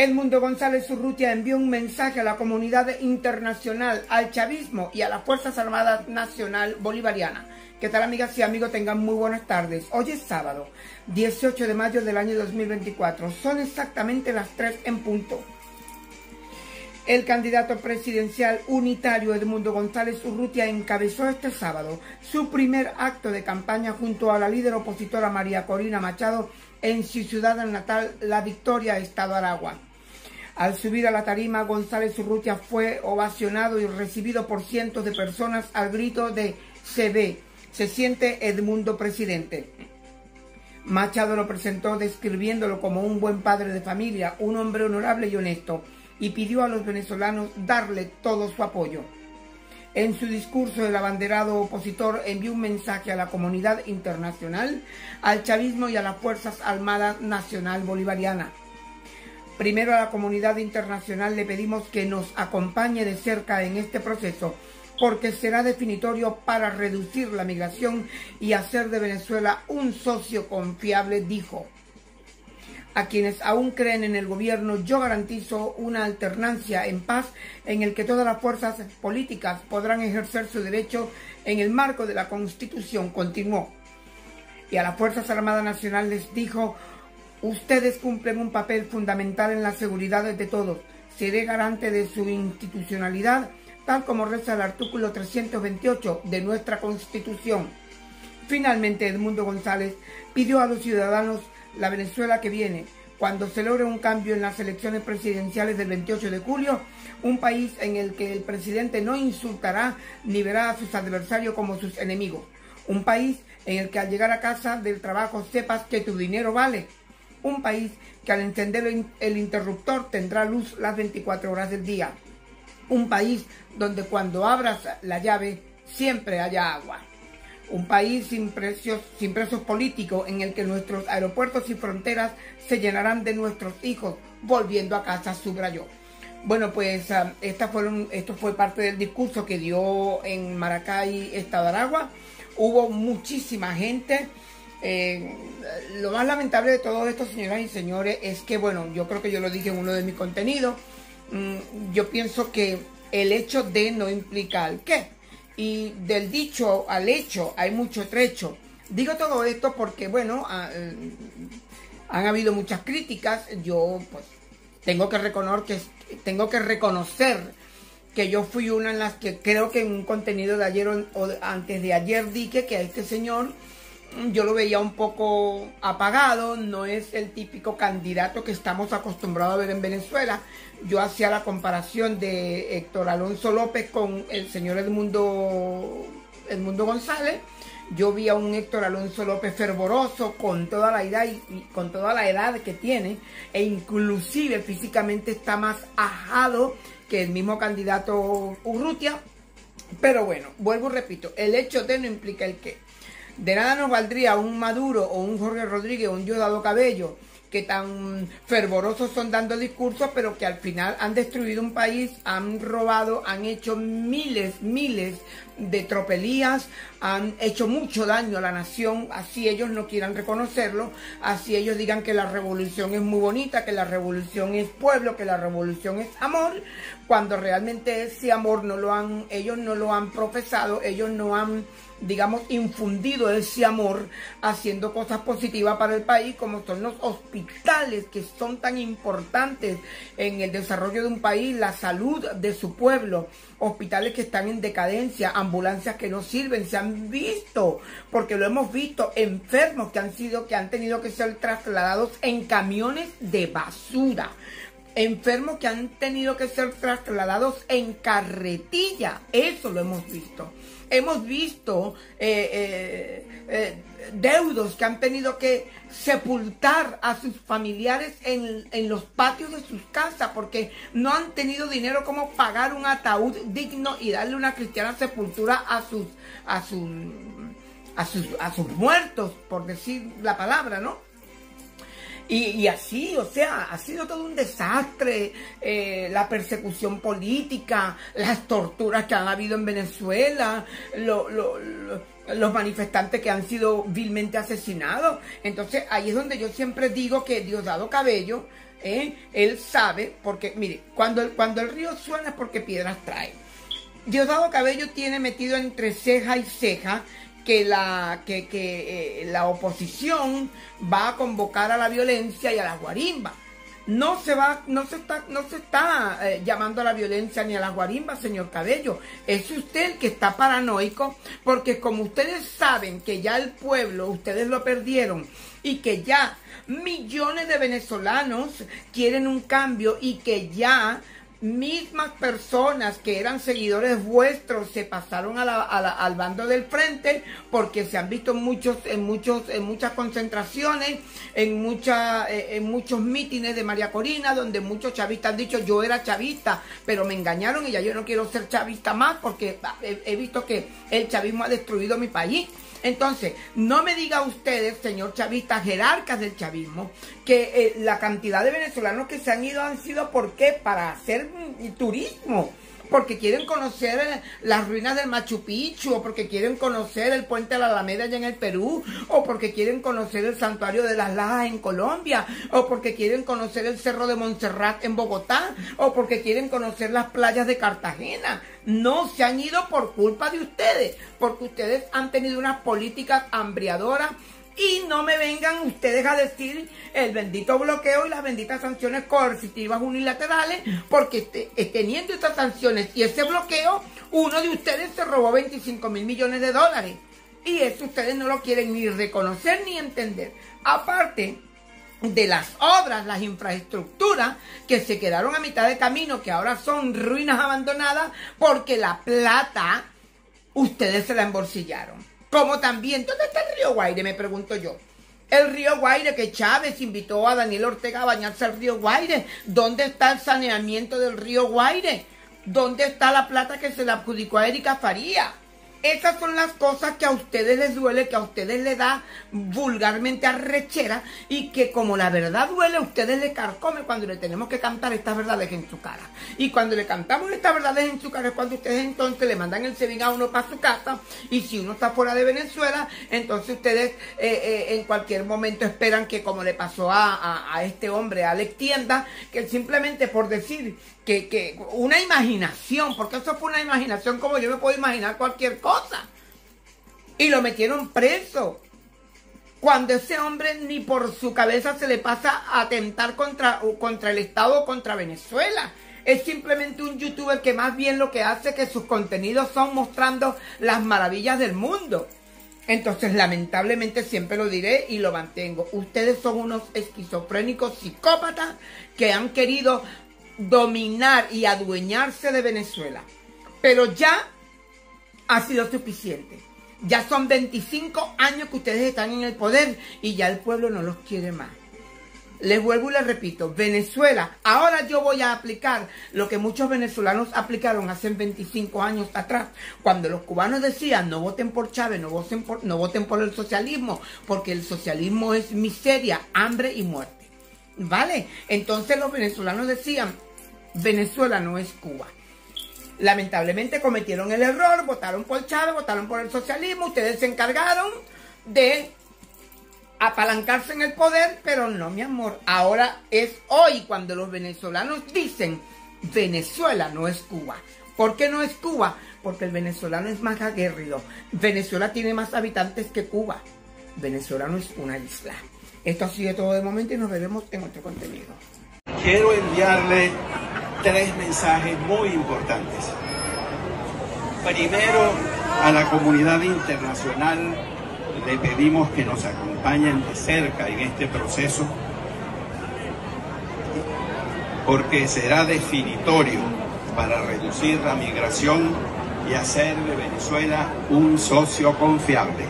Edmundo González Urrutia envió un mensaje a la comunidad internacional, al chavismo y a las Fuerzas Armadas Nacional Bolivariana. ¿Qué tal, amigas y amigos? Tengan muy buenas tardes. Hoy es sábado, 18 de mayo del año 2024. Son exactamente las 3 en punto. El candidato presidencial unitario Edmundo González Urrutia encabezó este sábado su primer acto de campaña junto a la líder opositora María Corina Machado en su ciudad natal, La Victoria, Estado Aragua. Al subir a la tarima, González Urrutia fue ovacionado y recibido por cientos de personas al grito de "Se ve, se siente Edmundo presidente". Machado lo presentó describiéndolo como un buen padre de familia, un hombre honorable y honesto, y pidió a los venezolanos darle todo su apoyo. En su discurso, el abanderado opositor envió un mensaje a la comunidad internacional, al chavismo y a las Fuerzas Armadas Nacional Bolivariana. Primero, a la comunidad internacional le pedimos que nos acompañe de cerca en este proceso, porque será definitorio para reducir la migración y hacer de Venezuela un socio confiable, dijo. A quienes aún creen en el gobierno, yo garantizo una alternancia en paz en el que todas las fuerzas políticas podrán ejercer su derecho en el marco de la Constitución, continuó. Y a las Fuerzas Armadas Nacionales les dijo: ustedes cumplen un papel fundamental en la seguridad de todos. Seré garante de su institucionalidad, tal como reza el artículo 328 de nuestra Constitución. Finalmente, Edmundo González pidió a los ciudadanos la Venezuela que viene, cuando se logre un cambio en las elecciones presidenciales del 28 de julio, un país en el que el presidente no insultará ni verá a sus adversarios como sus enemigos. Un país en el que al llegar a casa del trabajo sepas que tu dinero vale. Un país que al encender el interruptor tendrá luz las 24 horas del día. Un país donde cuando abras la llave siempre haya agua. Un país sin presos políticos, en el que nuestros aeropuertos y fronteras se llenarán de nuestros hijos volviendo a casa, subrayó. Bueno, pues esto fue parte del discurso que dio en Maracay, Estado Aragua. Hubo muchísima gente. Lo más lamentable de todo esto, señoras y señores, es que, bueno, yo creo que yo lo dije en uno de mis contenidos. Yo pienso que el hecho de no implica el qué. Y del dicho al hecho hay mucho trecho. Digo todo esto porque, bueno, han habido muchas críticas. Yo, pues, tengo que reconocer que yo fui una en las que creo que en un contenido de ayer o antes de ayer dije que a este señor yo lo veía un poco apagado. No es el típico candidato que estamos acostumbrados a ver en Venezuela. Yo hacía la comparación de Héctor Alonso López con el señor Edmundo González. Yo vi a un Héctor Alonso López fervoroso, con toda la edad y con toda la edad que tiene, e inclusive físicamente está más ajado que el mismo candidato Urrutia. Pero bueno, vuelvo y repito, el hecho de no implica el qué. De nada nos valdría un Maduro o un Jorge Rodríguez o un Diosdado Cabello, que tan fervorosos son dando discursos, pero que al final han destruido un país, han robado, han hecho miles de tropelías, han hecho mucho daño a la nación, así ellos no quieran reconocerlo, así ellos digan que la revolución es muy bonita, que la revolución es pueblo, que la revolución es amor, cuando realmente ese amor ellos no lo han profesado, ellos no han, digamos, infundido ese amor haciendo cosas positivas para el país, como son los hospitales, que son tan importantes en el desarrollo de un país, la salud de su pueblo, hospitales que están en decadencia, ambulancias que no sirven, se han visto, porque lo hemos visto, enfermos que han tenido que ser trasladados en camiones de basura, enfermos que han tenido que ser trasladados en carretilla, eso lo hemos visto. Hemos visto deudos que han tenido que sepultar a sus familiares en los patios de sus casas porque no han tenido dinero como pagar un ataúd digno y darle una cristiana sepultura a sus muertos, por decir la palabra, ¿no? Y así, o sea, ha sido todo un desastre, la persecución política, las torturas que han habido en Venezuela, los manifestantes que han sido vilmente asesinados. Entonces ahí es donde yo siempre digo que Diosdado Cabello, él sabe, porque mire, cuando el río suena es porque piedras trae. Diosdado Cabello tiene metido entre ceja y ceja que la oposición va a convocar a la violencia y a las guarimbas. No se está llamando a la violencia ni a las guarimbas, señor Cabello. Es usted el que está paranoico, porque como ustedes saben que ya el pueblo, ustedes lo perdieron, y que ya millones de venezolanos quieren un cambio, y que ya mismas personas que eran seguidores vuestros se pasaron al bando del frente, porque se han visto en muchas concentraciones, en muchos mítines de María Corina, donde muchos chavistas han dicho: yo era chavista, pero me engañaron y ya yo no quiero ser chavista más, porque he visto que el chavismo ha destruido mi país. Entonces, no me diga ustedes, señor chavista, jerarcas del chavismo, que la cantidad de venezolanos que se han ido han sido, ¿por qué? Para hacer turismo, porque quieren conocer las ruinas del Machu Picchu, o porque quieren conocer el puente de la Alameda allá en el Perú, o porque quieren conocer el santuario de las Lajas en Colombia, o porque quieren conocer el Cerro de Montserrat en Bogotá, o porque quieren conocer las playas de Cartagena. No, se han ido por culpa de ustedes, porque ustedes han tenido unas políticas hambriadoras. Y no me vengan ustedes a decir el bendito bloqueo y las benditas sanciones coercitivas unilaterales, porque teniendo estas sanciones y ese bloqueo, uno de ustedes se robó 25.000 millones de dólares. Y eso ustedes no lo quieren ni reconocer ni entender. Aparte de las obras, las infraestructuras que se quedaron a mitad de camino, que ahora son ruinas abandonadas, porque la plata ustedes se la embolsillaron. Como también, ¿dónde está el río Guaire? Me pregunto yo. El río Guaire, que Chávez invitó a Daniel Ortega a bañarse al río Guaire. ¿Dónde está el saneamiento del río Guaire? ¿Dónde está la plata que se le adjudicó a Erika Faría? Esas son las cosas que a ustedes les duele, que a ustedes les da vulgarmente arrechera, y que como la verdad duele, a ustedes les carcome cuando le tenemos que cantar estas verdades en su cara. Y cuando le cantamos estas verdades en su cara es cuando ustedes entonces le mandan el SEBIN a uno para su casa, y si uno está fuera de Venezuela, entonces ustedes en cualquier momento esperan que, como le pasó a este hombre, a Alex Tienda, que simplemente por decir que una imaginación, porque eso fue una imaginación, como yo me puedo imaginar cualquier cosa, y lo metieron preso, cuando ese hombre ni por su cabeza se le pasa a atentar contra el Estado o contra Venezuela. Es simplemente un youtuber que más bien lo que hace, que sus contenidos son mostrando las maravillas del mundo. Entonces, lamentablemente, siempre lo diré y lo mantengo, ustedes son unos esquizofrénicos psicópatas que han querido dominar y adueñarse de Venezuela. Pero ya ha sido suficiente. Ya son 25 años que ustedes están en el poder y ya el pueblo no los quiere más. Les vuelvo y les repito, Venezuela, ahora yo voy a aplicar lo que muchos venezolanos aplicaron hace 25 años atrás, cuando los cubanos decían: no voten por Chávez, no voten por el socialismo, porque el socialismo es miseria, hambre y muerte. ¿Vale? Entonces los venezolanos decían: Venezuela no es Cuba. Lamentablemente cometieron el error, votaron por Chávez, votaron por el socialismo, ustedes se encargaron de apalancarse en el poder, pero no, mi amor, ahora es hoy cuando los venezolanos dicen: Venezuela no es Cuba. ¿Por qué no es Cuba? Porque el venezolano es más aguerrido. Venezuela tiene más habitantes que Cuba. Venezuela no es una isla. Esto ha sido todo de momento y nos veremos en otro contenido. Quiero enviarle 3 mensajes muy importantes. Primero, a la comunidad internacional le pedimos que nos acompañen de cerca en este proceso, porque será definitorio para reducir la migración y hacer de Venezuela un socio confiable.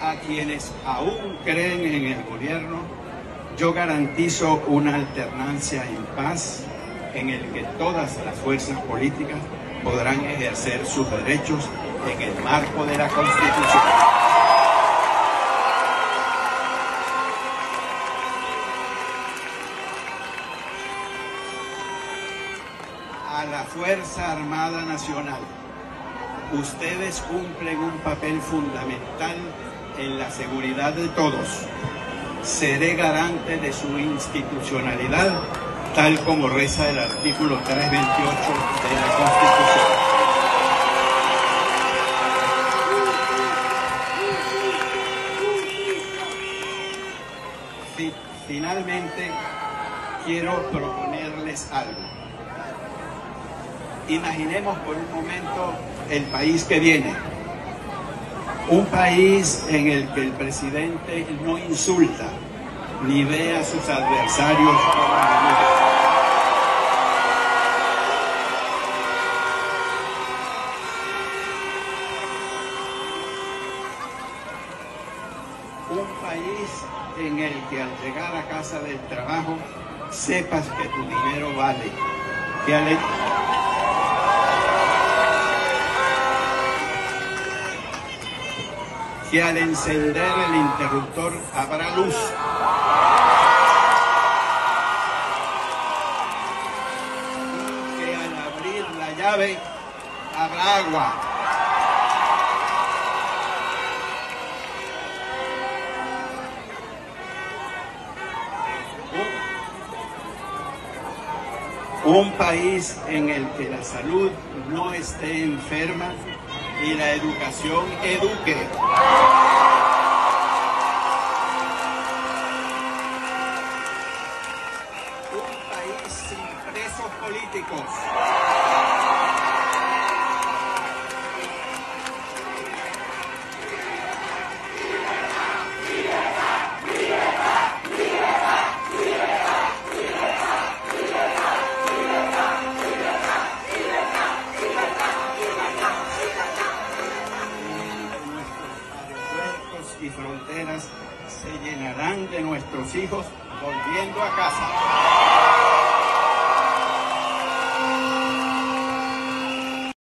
A quienes aún creen en el gobierno, yo garantizo una alternancia en paz, en el que todas las fuerzas políticas podrán ejercer sus derechos en el marco de la Constitución. a la Fuerza Armada Nacional. Ustedes cumplen un papel fundamental en la seguridad de todos. Seré garante de su institucionalidad, tal como reza el artículo 328 de la Constitución. Finalmente, quiero proponerles algo. Imaginemos por un momento el país que viene. Un país en el que el presidente no insulta ni ve a sus adversarios como enemigos. Un país en el que al llegar a casa del trabajo sepas que tu dinero vale, que al encender el interruptor habrá luz, que al abrir la llave habrá agua. Un país en el que la salud no esté enferma y la educación eduque. Un país sin presos políticos. Y fronteras se llenarán de nuestros hijos volviendo a casa.